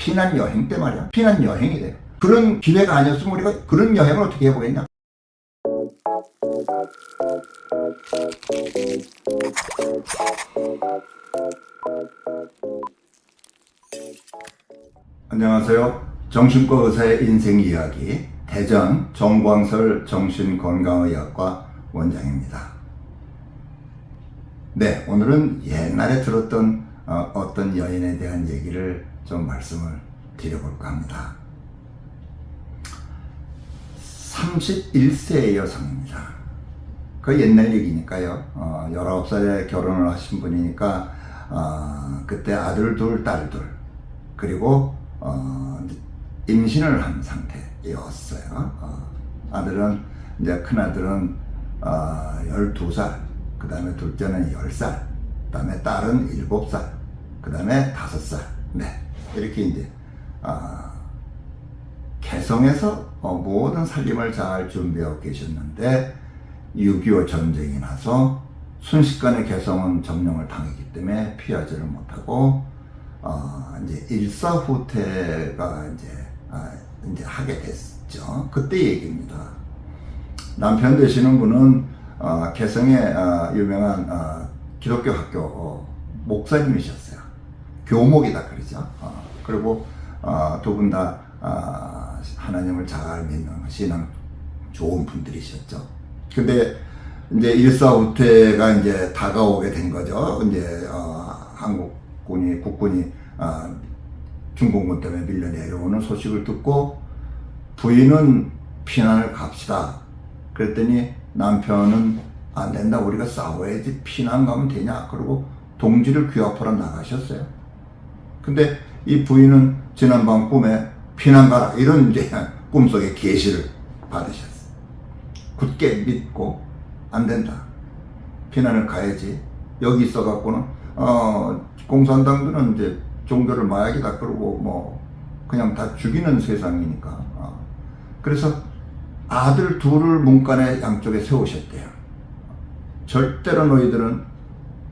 피난 여행 때 말이야. 피난 여행이 돼요. 그런 기회가 아니었으면 우리가 그런 여행을 어떻게 해보겠냐. 안녕하세요. 정신과 의사의 인생 이야기 대전 정광설 정신건강의학과 원장입니다. 네, 오늘은 옛날에 들었던 어떤 여인에 대한 얘기를 좀 말씀을 드려볼까 합니다. 31세의 여성입니다. 그 옛날 얘기니까요. 19살에 결혼을 하신 분이니까 그때 아들 둘, 딸 둘, 그리고 임신을 한 상태였어요. 아들은 이제 큰아들은 12살, 그 다음에 둘째는 10살, 그 다음에 딸은 7살, 그 다음에 5살. 네, 이렇게 이제 개성에서 모든 살림을 잘 준비하고 계셨는데 6.25 전쟁이 나서 순식간에 개성은 점령을 당했기 때문에 피하지를 못하고 이제 일사후퇴가 이제 하게 됐죠. 그때 얘기입니다. 남편 되시는 분은 개성의 유명한 기독교 학교 목사님이셨어요. 교목이다 그러죠. 그리고 두 분 다 하나님을 잘 믿는 신앙 좋은 분들이셨죠. 근데 이제 일사후퇴가 이제 다가오게 된 거죠. 이제 국군이 중공군 때문에 밀려 내려오는 소식을 듣고 부인은 피난을 갑시다. 그랬더니 남편은 안 된다. 우리가 싸워야지. 피난 가면 되냐. 그리고 동지를 귀합하러 나가셨어요. 근데 이 부인은 지난밤 꿈에 피난 가라. 이런 이제 꿈속에 계시를 받으셨어요. 굳게 믿고 안 된다. 피난을 가야지. 여기 있어갖고는 공산당들은 이제 종교를 마약이다 그러고 뭐 그냥 다 죽이는 세상이니까. 그래서 아들 둘을 문간에 양쪽에 세우셨대요. 절대로 너희들은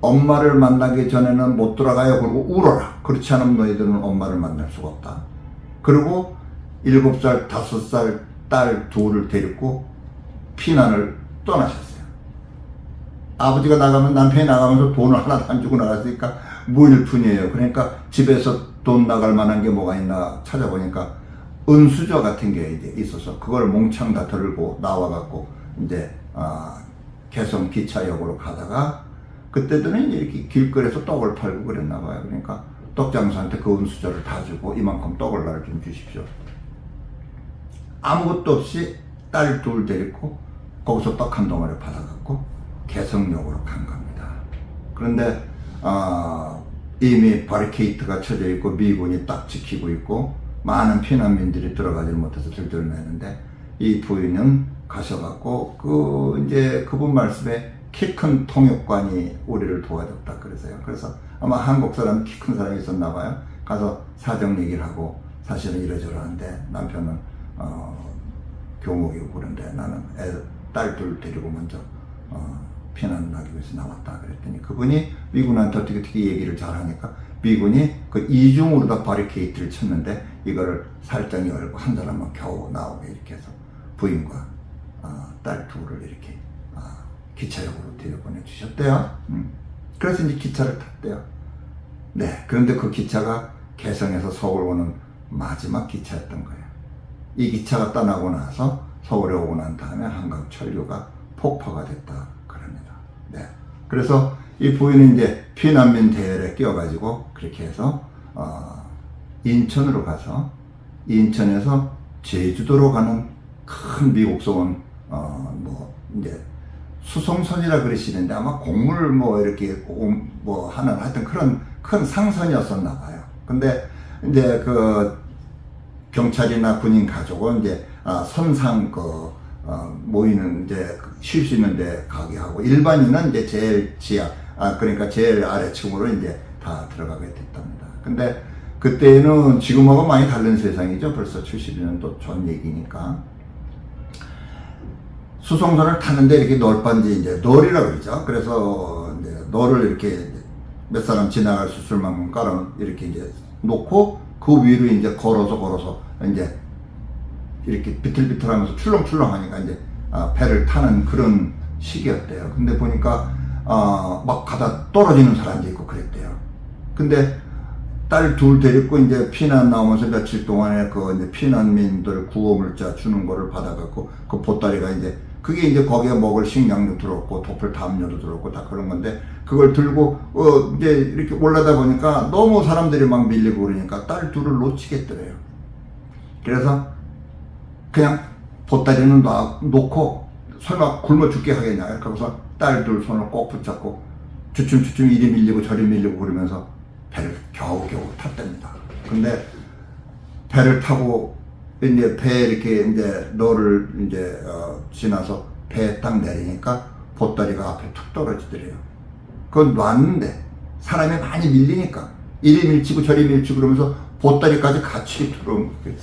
엄마를 만나기 전에는 못 돌아가요. 그러고 울어라. 그렇지 않으면 너희들은 엄마를 만날 수가 없다. 그리고 7살, 5살 딸 둘을 데리고 피난을 떠나셨어요. 아버지가 나가면 남편이 나가면서 돈을 하나도 안 주고 나갔으니까 무일푼이에요. 그러니까 집에서 돈 나갈 만한 게 뭐가 있나 찾아보니까 은수저 같은 게 이제 있어서 그걸 몽창 다 들고 나와갖고 이제 개성 기차역으로 가다가 그때들은 이렇게 길거리에서 떡을 팔고 그랬나 봐요. 그러니까 떡장수한테 그 은수저를 다 주고 이만큼 떡을 날 좀 주십시오. 아무것도 없이 딸 둘 데리고 거기서 떡 한 덩어리 받아갖고 개성역으로 간 겁니다. 그런데 이미 바리케이트가 쳐져 있고 미군이 딱 지키고 있고 많은 피난민들이 들어가지 못해서 들들매는데 이 부인은 가셔갖고 이제 그분 말씀에 키 큰 통역관이 우리를 도와줬다 그러세요. 그래서 아마 한국 사람 키 큰 사람이 있었나 봐요. 가서 사정 얘기를 하고 사실은 이러저러한데 남편은 교목이고 그런데 나는 딸 둘 데리고 먼저 피난 나기 위해서 나왔다 그랬더니 그분이 미군한테 어떻게 얘기를 잘하니까 미군이 그 이중으로 다 바리케이트를 쳤는데 이거를 살짝 열고 한 사람만 겨우 나오게 이렇게 해서 부인과 딸 둘을 이렇게 기차역으로 데려보내 주셨대요. 그래서 이제 기차를 탔대요. 네, 그런데 그 기차가 개성에서 서울 오는 마지막 기차였던 거예요. 이 기차가 떠나고 나서 서울에 오고 난 다음에 한강 철교가 폭파가 됐다 그럽니다. 네, 그래서 이 부인은 이제 피난민 대열에 끼어가지고 그렇게 해서 인천으로 가서 인천에서 제주도로 가는 큰 미국소원 뭐 이제 수송선이라 그러시는데 아마 곡물 뭐 이렇게 뭐 하는 하여튼 그런 큰 상선이었었나 봐요. 근데 이제 그 경찰이나 군인 가족은 이제 선상 모이는 이제 쉴 수 있는 데 가게 하고 일반인은 이제 제일 지하 그러니까 제일 아래층으로 이제 다 들어가게 됐답니다. 근데 그때는 지금하고 많이 다른 세상이죠. 벌써 70년도 전 얘기니까. 수송선을 타는데 이렇게 널빤지 이제 널이라고 그러죠. 그래서 이제 널을 이렇게 몇 사람 지나갈 수 있을 만큼 깔아 이렇게 이제 놓고 그 위로 이제 걸어서 이제 이렇게 비틀비틀하면서 출렁출렁하니까 이제 배를 타는 그런 시기였대요. 근데 보니까 막 가다 떨어지는 사람도 있고 그랬대요. 근데 딸 둘 데리고 이제 피난 나오면서 며칠 동안에 그 이제 피난민들 구호물자 주는 거를 받아갖고 그 보따리가 이제 그게 이제 거기에 먹을 식량도 들었고 도플 담요도 들었고 다 그런 건데 그걸 들고 이제 이렇게 올라다 보니까 너무 사람들이 막 밀리고 그러니까 딸 둘을 놓치겠더래요. 그래서 그냥 보따리는 놓고 설마 굶어 죽게 하겠냐 이렇게 하고서 딸 둘 손을 꼭 붙잡고 주춤주춤 이리 밀리고 저리 밀리고 그러면서 배를 겨우겨우 탔답니다. 근데 배를 타고 이제 배에 이렇게 이제 너를 이제 지나서 배에 딱 내리니까 보따리가 앞에 툭 떨어지더래요. 그건 놨는데 사람이 많이 밀리니까 이리 밀치고 저리 밀치고 그러면서 보따리까지 같이 들어온 거예요.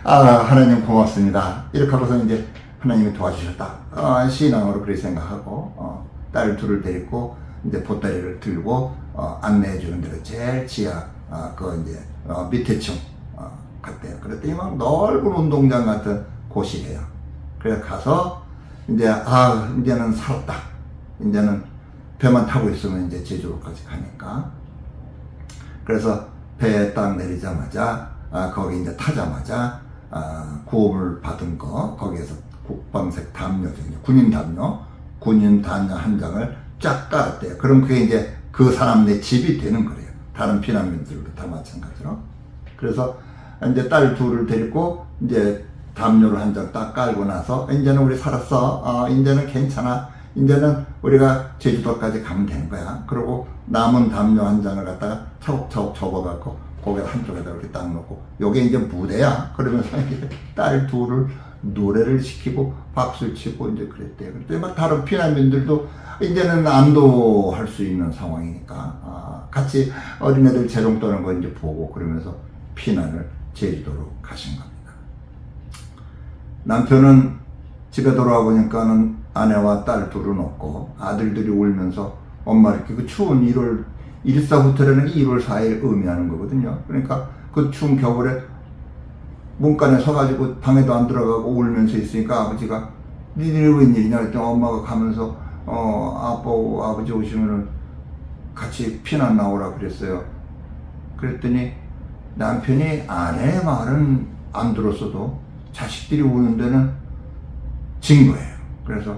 하나님 고맙습니다. 이렇게 하고서 이제 하나님이 도와주셨다. 신앙으로 그렇게 생각하고 딸 둘을 데리고 이제 보따리를 들고 안내해 주는 대로 제일 지하 그 이제 밑에 층 갔대요. 그랬더니 막 넓은 운동장 같은 곳이래요. 그래서 가서 이제 이제는 살았다. 이제는 배만 타고 있으면 이제 제주도까지 가니까. 그래서 배에 딱 내리자마자 거기 이제 타자마자 구호물 받은 거 거기에서 국방색 담요죠. 군인 담요 한 장을 쫙 깔았대요. 그럼 그게 이제 그 사람네 집이 되는 거래요. 다른 피난민들도 다 마찬가지로. 그래서 이제 딸 둘을 데리고 이제 담요를 한 장 딱 깔고 나서 이제는 우리 살았어. 이제는 괜찮아. 이제는 우리가 제주도까지 가면 되는 거야. 그리고 남은 담요 한 장을 갖다가 차곡차곡 접어갖고 거기 한쪽에다 이렇게 딱 놓고 요게 이제 무대야. 그러면서 이제 딸 둘을 노래를 시키고 박수를 치고 이제 그랬대요. 그때 막 다른 피난민들도 이제는 안도할 수 있는 상황이니까 같이 어린애들 재롱 떠는 거 이제 보고 그러면서 피난을 제주도로 가신 겁니다. 남편은 집에 돌아와 보니까는 아내와 딸 둘은 없고 아들들이 울면서 엄마 이렇게 그 추운 1월 114호텔에는 1월 4일 의미하는 거거든요. 그러니까 그 추운 겨울에 문간에 서가지고 방에도 안 들어가고 울면서 있으니까 아버지가 니들이 웬일이냐 그랬더니 엄마가 가면서 아버지 오시면은 같이 피난 나오라 그랬어요. 그랬더니 남편이 아내의 말은 안 들었어도 자식들이 우는 데는 진 거예요. 그래서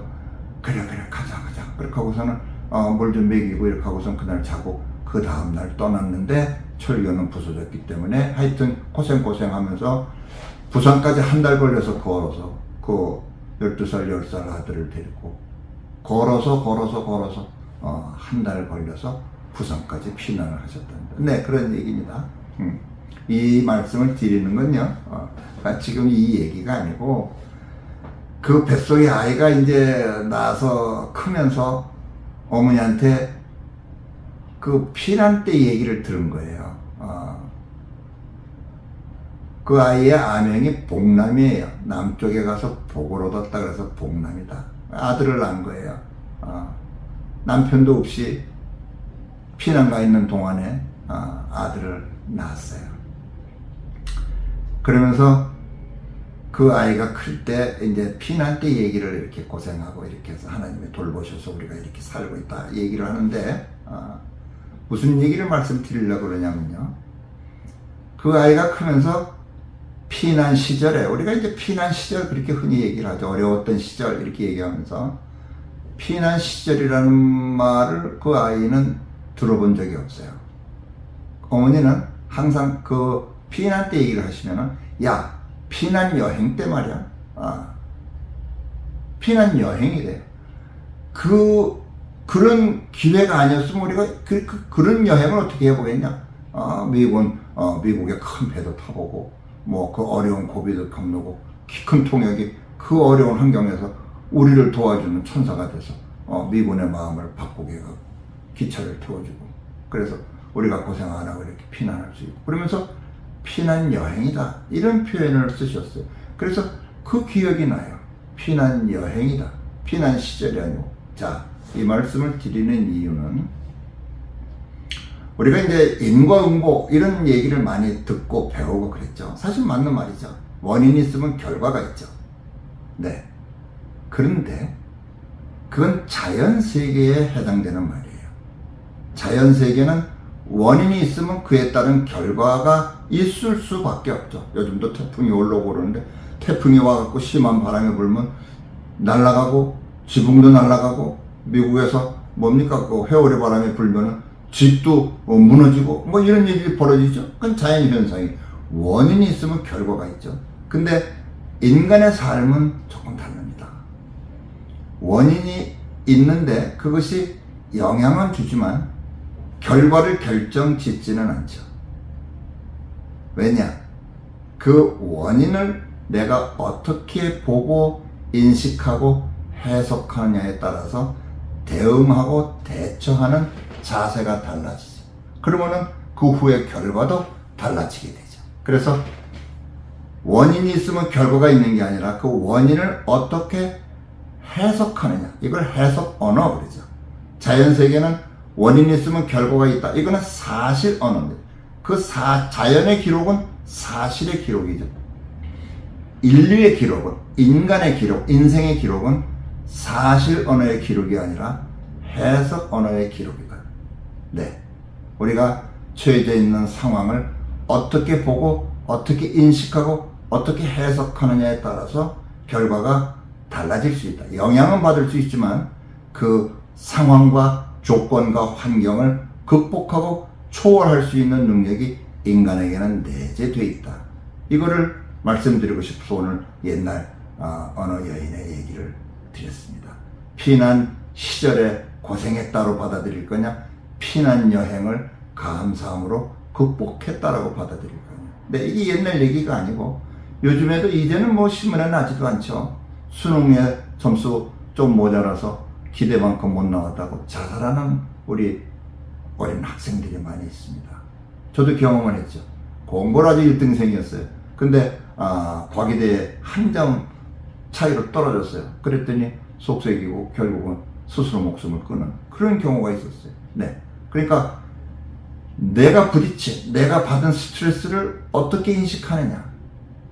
그래 가자 그렇게 하고서는 뭘 좀 먹이고 이렇게 하고서는 그날 자고 그 다음날 떠났는데 철교는 부서졌기 때문에 하여튼 고생하면서 부산까지 한 달 걸려서 걸어서 그 12살 10살 아들을 데리고 걸어서 한 달 걸려서 부산까지 피난을 하셨답니다. 네, 그런 얘기입니다. 이 말씀을 드리는 건요, 지금 이 얘기가 아니고 그 뱃속에 아이가 이제 나서 크면서 어머니한테 그 피난 때 얘기를 들은 거예요. 그 아이의 아명이 복남이에요. 남쪽에 가서 복을 얻었다 그래서 복남이다. 아들을 낳은 거예요. 남편도 없이 피난 가 있는 동안에 아들을 낳았어요. 그러면서 그 아이가 클 때 이제 피난 때 얘기를 이렇게 고생하고 이렇게 해서 하나님이 돌보셔서 우리가 이렇게 살고 있다 얘기를 하는데 무슨 얘기를 말씀드리려고 그러냐면요. 그 아이가 크면서 피난 시절에 우리가 이제 피난 시절 그렇게 흔히 얘기를 하죠. 어려웠던 시절 이렇게 얘기하면서 피난 시절이라는 말을 그 아이는 들어본 적이 없어요. 어머니는 항상 그 피난 때 얘기를 하시면은 야 피난 여행 때 말이야. 피난 여행이래요. 그런 기회가 아니었으면 우리가 그런 여행을 어떻게 해보겠냐. 미국의 큰 배도 타보고 뭐 그 어려운 고비도 건너고 키 큰 통역이 그 어려운 환경에서 우리를 도와주는 천사가 돼서 미군의 마음을 바꾸게 하고 기차를 태워주고 그래서 우리가 고생 안 하고 이렇게 피난할 수 있고 그러면서 피난 여행이다 이런 표현을 쓰셨어요. 그래서 그 기억이 나요. 피난 여행이다. 피난 시절이 아니고 자, 이 말씀을 드리는 이유는 우리가 이제 인과응보 이런 얘기를 많이 듣고 배우고 그랬죠. 사실 맞는 말이죠. 원인이 있으면 결과가 있죠. 네. 그런데 그건 자연세계에 해당되는 말이에요. 자연세계는 원인이 있으면 그에 따른 결과가 있을 수밖에 없죠. 요즘도 태풍이 올라오고 그러는데 태풍이 와갖고 심한 바람이 불면 날아가고 지붕도 날아가고 미국에서 뭡니까 그 회오리 바람이 불면은 집도 무너지고 뭐 이런 일이 벌어지죠. 그건 자연 현상이 원인이 있으면 결과가 있죠. 근데 인간의 삶은 조금 다릅니다. 원인이 있는데 그것이 영향은 주지만 결과를 결정짓지는 않죠. 왜냐? 그 원인을 내가 어떻게 보고 인식하고 해석하느냐에 따라서 대응하고 대처하는 자세가 달라지죠. 그러면은 그 후의 결과도 달라지게 되죠. 그래서 원인이 있으면 결과가 있는 게 아니라 그 원인을 어떻게 해석하느냐. 이걸 해석 언어 그러죠. 자연세계는 원인이 있으면 결과가 있다. 이거는 사실 언어입니다. 자연의 기록은 사실의 기록이죠. 인류의 기록은, 인간의 기록, 인생의 기록은 사실 언어의 기록이 아니라 해석 언어의 기록이다. 네. 우리가 처해져 있는 상황을 어떻게 보고, 어떻게 인식하고, 어떻게 해석하느냐에 따라서 결과가 달라질 수 있다. 영향은 받을 수 있지만 그 상황과 조건과 환경을 극복하고 초월할 수 있는 능력이 인간에게는 내재되어 있다. 이거를 말씀드리고 싶어서 오늘 옛날 어느 여인의 얘기를 드렸습니다. 피난 시절에 고생했다로 받아들일 거냐, 피난 여행을 감사함으로 극복했다라고 받아들일 거냐. 근데 이게 옛날 얘기가 아니고 요즘에도 이제는 뭐 신문에 나지도 않죠. 수능에 점수 좀 모자라서 기대만큼 못 나왔다고 자살하는 우리 어린 학생들이 많이 있습니다. 저도 경험을 했죠. 공부를 아주 1등생이었어요. 근데 과기대에 한 점 차이로 떨어졌어요. 그랬더니 속썩이고 결국은 스스로 목숨을 끊은 그런 경우가 있었어요. 네. 그러니까 내가 부딪힌, 내가 받은 스트레스를 어떻게 인식하느냐.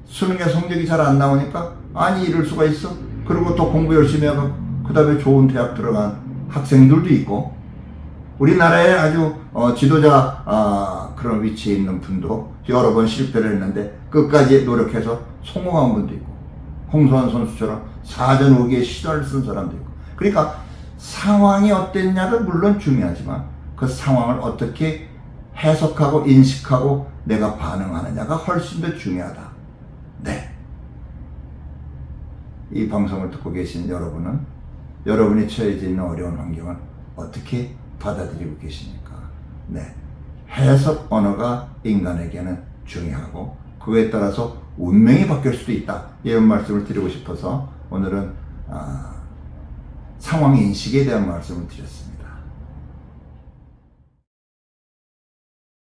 수능에 성적이 잘 안 나오니까 아니 이럴 수가 있어? 그리고 또 공부 열심히 하고 그 다음에 좋은 대학 들어간 학생들도 있고 우리나라에 아주 지도자 그런 위치에 있는 분도 여러 번 실패를 했는데 끝까지 노력해서 성공한 분도 있고 홍수환 선수처럼 사전오기에 시절을 쓴 사람도 있고 그러니까 상황이 어땠냐도 물론 중요하지만 그 상황을 어떻게 해석하고 인식하고 내가 반응하느냐가 훨씬 더 중요하다. 네. 이 방송을 듣고 계신 여러분은 여러분이 처해져 있는 어려운 환경을 어떻게 받아들이고 계십니까? 네. 해석 언어가 인간에게는 중요하고 그거에 따라서 운명이 바뀔 수도 있다. 이런 말씀을 드리고 싶어서 오늘은 상황 인식에 대한 말씀을 드렸습니다.